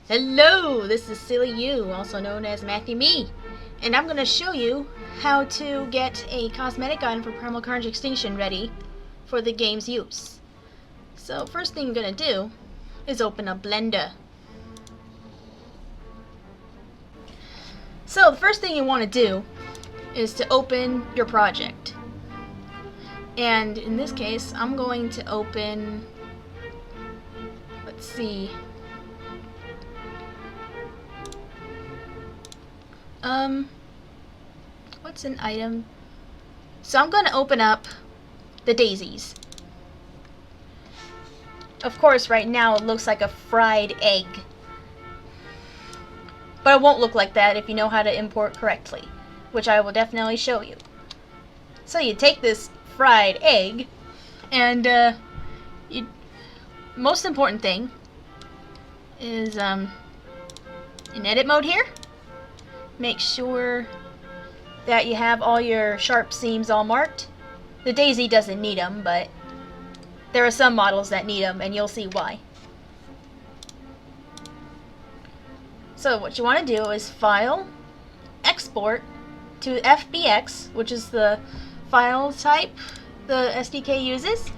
Hello, this is Silly You, also known as Matthew Me, and I'm going to show you how to get a cosmetic item for Primal Carnage Extinction ready for the game's use. So first thing you're going to do is open up Blender. So the first thing you want to do is to open your project. And in this case, I'm going to open, let's see, what's an item? So I'm going to open up the daisies. Of course, right now it looks like a fried egg. But it won't look like that if you know how to import correctly, which I will definitely show you. So you take this fried egg, and most important thing is in edit mode here, make sure that you have all your sharp seams all marked. The daisy doesn't need them, but there are some models that need them, and you'll see why. So what you want to do is File, Export to FBX, which is the file type the SDK uses.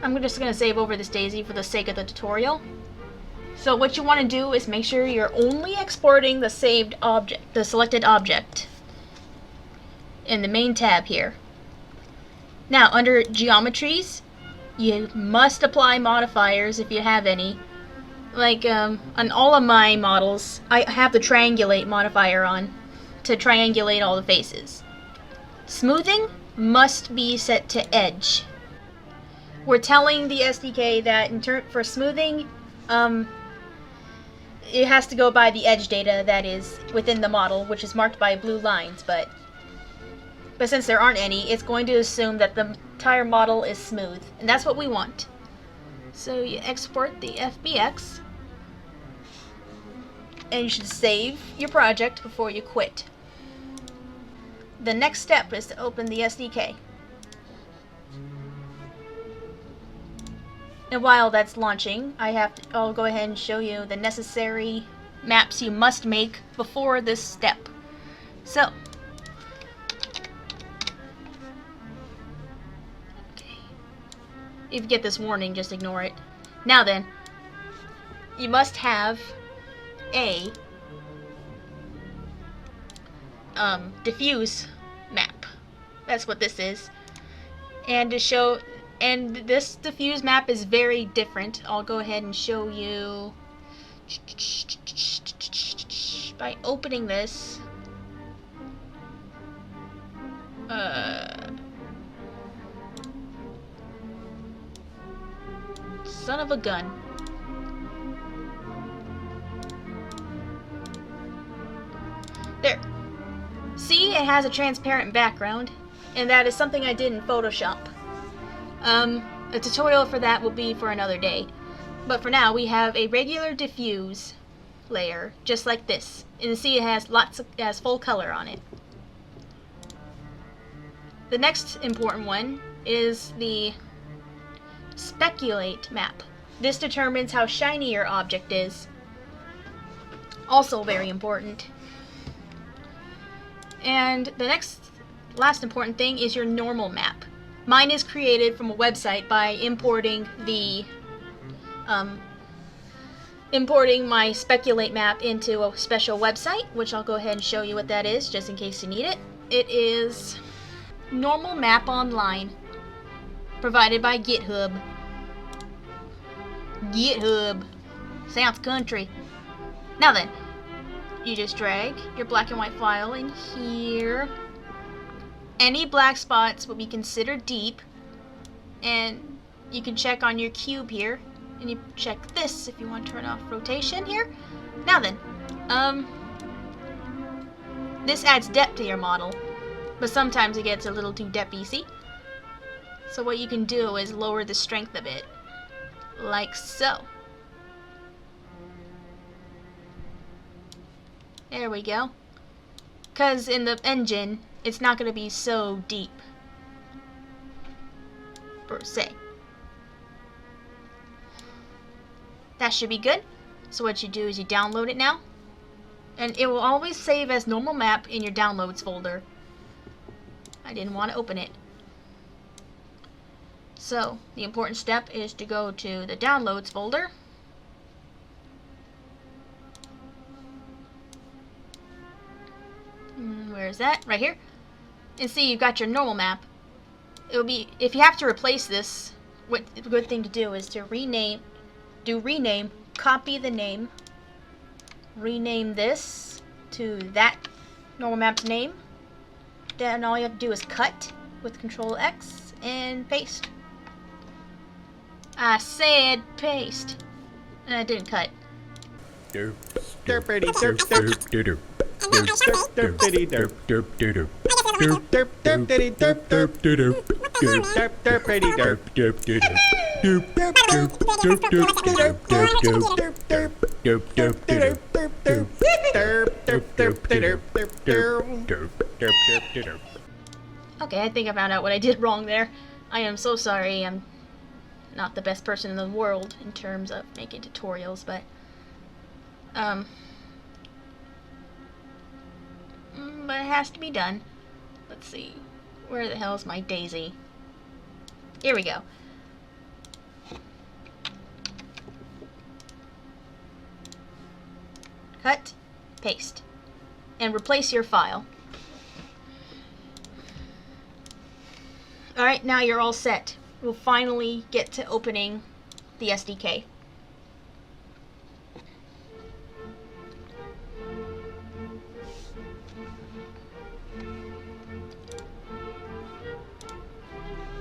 I'm just going to save over this daisy for the sake of the tutorial. So what you want to do is make sure you're only exporting the saved object, the selected object, in the main tab here. Now under geometries, you must apply modifiers if you have any. Like on all of my models, I have the triangulate modifier on to triangulate all the faces. Smoothing must be set to edge. We're telling the SDK that for smoothing, it has to go by the edge data that is within the model, which is marked by blue lines, but since there aren't any, it's going to assume that the entire model is smooth, and that's what we want. So you export the FBX, and you should save your project before you quit. The next step is to open the SDK. And while that's launching, I'll go ahead and show you the necessary maps you must make before this step. So, if you get this warning, just ignore it. Now then, you must have a diffuse map. That's what this is. And this diffuse map is very different. I'll go ahead and show you by opening this. Son of a gun. There. See, it has a transparent background, and that is something I did in Photoshop. A tutorial for that will be for another day. But for now, we have a regular diffuse layer, just like this. And see, it has full color on it. The next important one is the speculate map. This determines how shiny your object is. Also very important. And the last important thing is your normal map. Mine is created from a website by importing my speculate map into a special website, which I'll go ahead and show you what that is, just in case you need it. It is Normal Map Online, provided by GitHub. GitHub. Sounds country. Now then, you just drag your black and white file in here. Any black spots will be considered deep, and you can check on your cube here, and you check this if you want to turn off rotation here. Now then, this adds depth to your model, but sometimes it gets a little too depthy, see? So what you can do is lower the strength of it, like so. There we go. Because in the engine, it's not going to be so deep, per se. That should be good. So what you do is you download it now, and it will always save as normal map in your downloads folder. I didn't want to open it. So the important step is to go to the downloads folder. Where is that? Right here. And see, you've got your normal map. It will be, if you have to replace this, what a good thing to do is to rename, copy the name, rename this to that normal map's name. Then all you have to do is cut with Control X and paste. I said paste. And I didn't cut. Derpity derp derp derp derpity derp derp derp derp derpity derp derp derp derp derpity derp derp derp derp derp derp derp derp derp derp derp. Okay, I think I found out what I did wrong there. I am so sorry. I'm not the best person in the world in terms of making tutorials, but but it has to be done. Let's see. Where the hell is my daisy? Here we go. Cut, paste, and replace your file. Alright, now you're all set. We'll finally get to opening the SDK.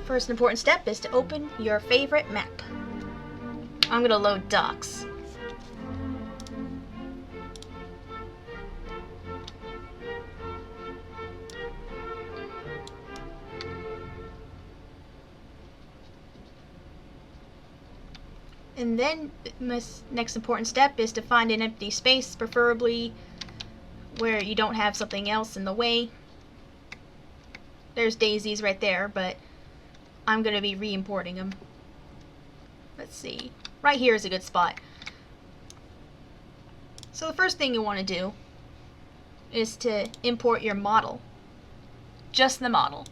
First important step is to open your favorite map. I'm going to load docs. And then this next important step is to find an empty space, preferably where you don't have something else in the way. There's daisies right there, but I'm going to be re-importing them. Let's see. Right here is a good spot. So the first thing you want to do is to import your model. Just the model.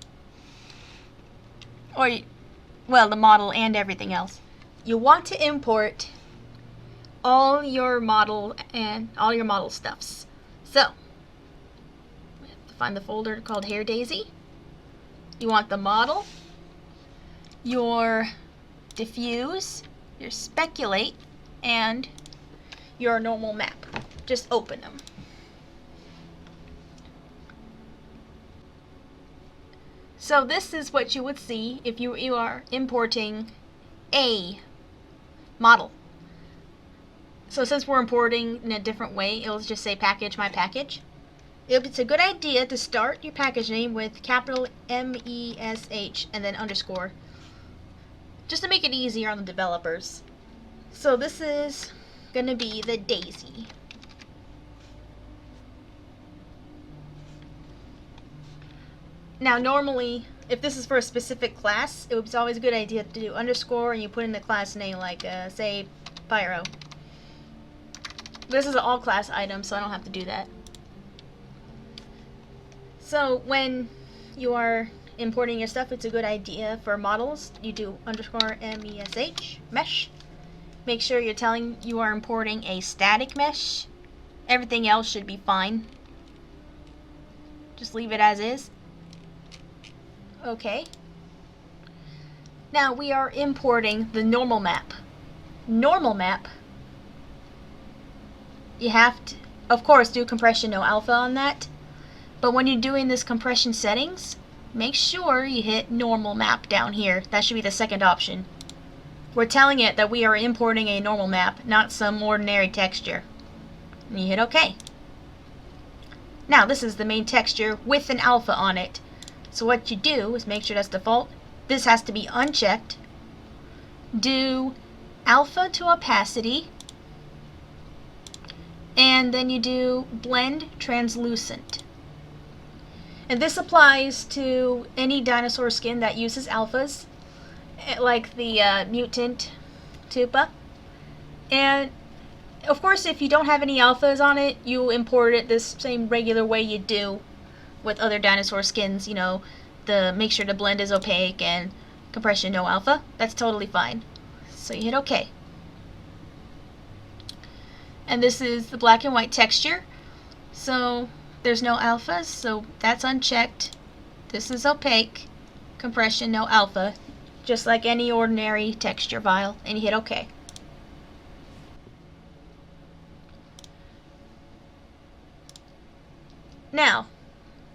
Or, well, the model and everything else. You want to import all your model and all your model stuffs. So, we have to find the folder called Hair Daisy. You want the model, your diffuse, your speculate, and your normal map. Just open them. So this is what you would see if you are importing a model. So since we're importing in a different way, it'll just say package my package. It's a good idea to start your package name with capital MESH and then underscore, just to make it easier on the developers. So this is going to be the daisy. Now normally, if this is for a specific class, it was always a good idea to do underscore and you put in the class name, like say Pyro. This is an all class item, so I don't have to do that. So when you are importing your stuff, it's a good idea for models. You do underscore MESH, mesh. Make sure you're telling you are importing a static mesh. Everything else should be fine. Just leave it as is. Okay. Now we are importing the normal map. Normal map, you have to, of course, do compression no alpha on that. But when you're doing this compression settings, make sure you hit normal map down here. That should be the second option. We're telling it that we are importing a normal map, not some ordinary texture. And you hit OK. Now this is the main texture with an alpha on it. So what you do is make sure that's default. This has to be unchecked. Do alpha to opacity. And then you do blend translucent. And this applies to any dinosaur skin that uses alphas, like the mutant tupa. And of course, if you don't have any alphas on it, you import it this same regular way you do with other dinosaur skins, you know, make sure the blend is opaque and compression no alpha. That's totally fine. So you hit OK. And this is the black and white texture. So there's no alphas, so that's unchecked. This is opaque, compression no alpha, just like any ordinary texture file, and you hit OK. Now,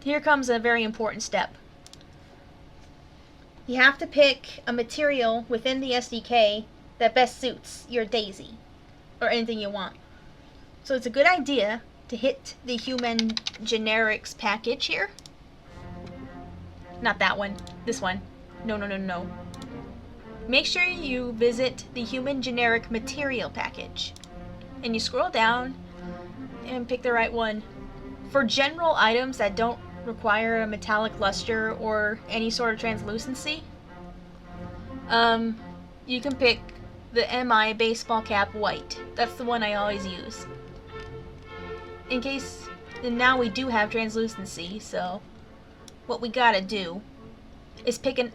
here comes a very important step. You have to pick a material within the SDK that best suits your daisy, or anything you want. So it's a good idea to hit the human generics package here. Not that one, this one. No. Make sure you visit the human generic material package. And you scroll down and pick the right one. For general items that don't require a metallic luster or any sort of translucency, you can pick the MI baseball cap white. That's the one I always use. In case, and now we do have translucency, so what we gotta do is pick a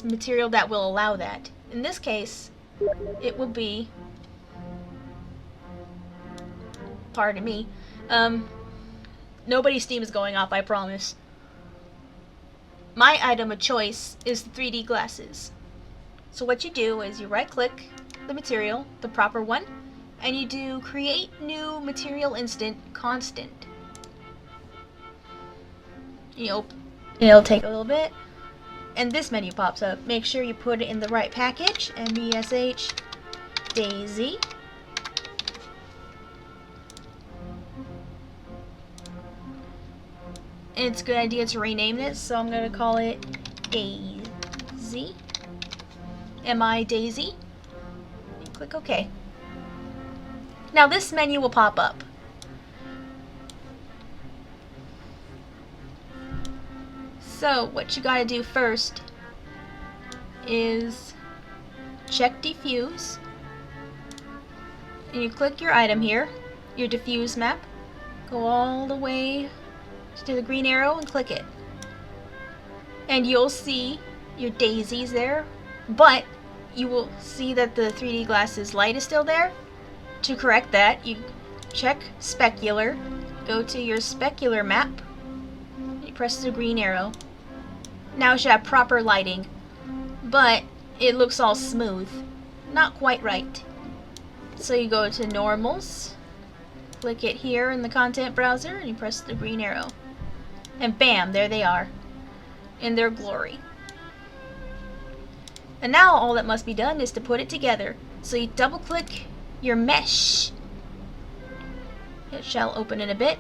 material that will allow that. In this case, it will be, pardon me, nobody's Steam is going off, I promise. My item of choice is the 3D glasses. So what you do is you right click the material, the proper one, and you do create new material instant constant. It'll take a little bit, and this menu pops up. Make sure you put it in the right package, MESH Daisy. And it's a good idea to rename this, so I'm going to call it Daisy. MI Daisy. And click OK. Now this menu will pop up. So what you gotta do first is check diffuse, and you click your item here, your diffuse map, go all the way to the green arrow and click it. And you'll see your daisies there, but you will see that the 3D glasses light is still there. To correct that, you check specular, go to your specular map, you press the green arrow. Now it should have proper lighting, but it looks all smooth. Not quite right. So you go to normals, click it here in the content browser, and you press the green arrow. And bam, there they are, in their glory. And now all that must be done is to put it together. So you double click your mesh. It shall open in a bit.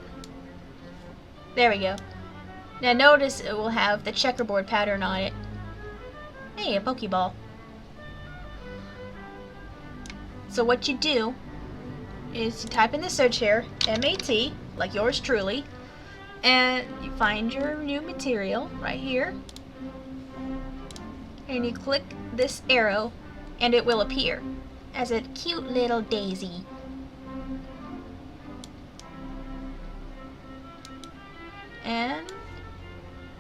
There we go. Now notice it will have the checkerboard pattern on it. Hey, a Pokeball. So what you do is you type in the search here, MAT, like yours truly, and you find your new material right here, and you click this arrow and it will appear as a cute little daisy. And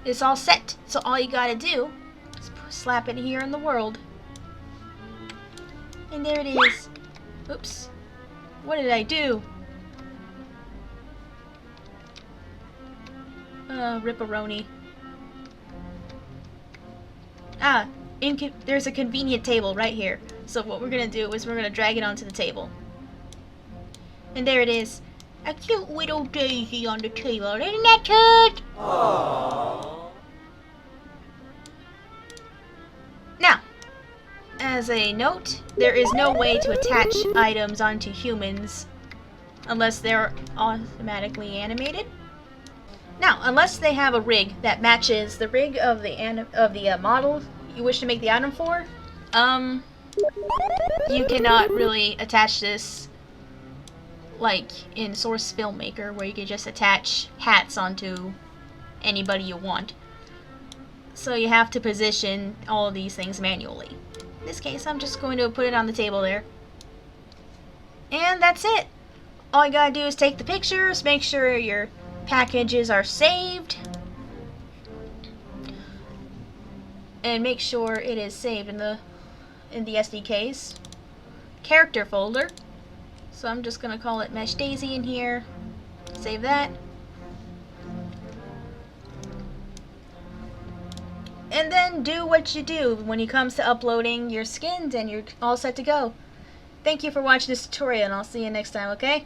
it's all set. So all you gotta do is slap it here in the world. And there it is. Oops. What did I do? Ripperoni. Ah, there's a convenient table right here. So what we're gonna do is we're gonna drag it onto the table. And there it is. A cute little daisy on the table. Isn't that cute? Aww. Now, as a note, there is no way to attach items onto humans unless they're automatically animated. Now, unless they have a rig that matches the rig of the model you wish to make the item for, you cannot really attach this like in Source Filmmaker, where you can just attach hats onto anybody you want. So you have to position all of these things manually. In this case, I'm just going to put it on the table there. And that's it. All you gotta do is take the pictures, make sure your packages are saved, and make sure it is saved in the SDK's character folder. So I'm just gonna call it Mesh Daisy in here. Save that. And then do what you do when it comes to uploading your skins, and you're all set to go. Thank you for watching this tutorial, and I'll see you next time, okay?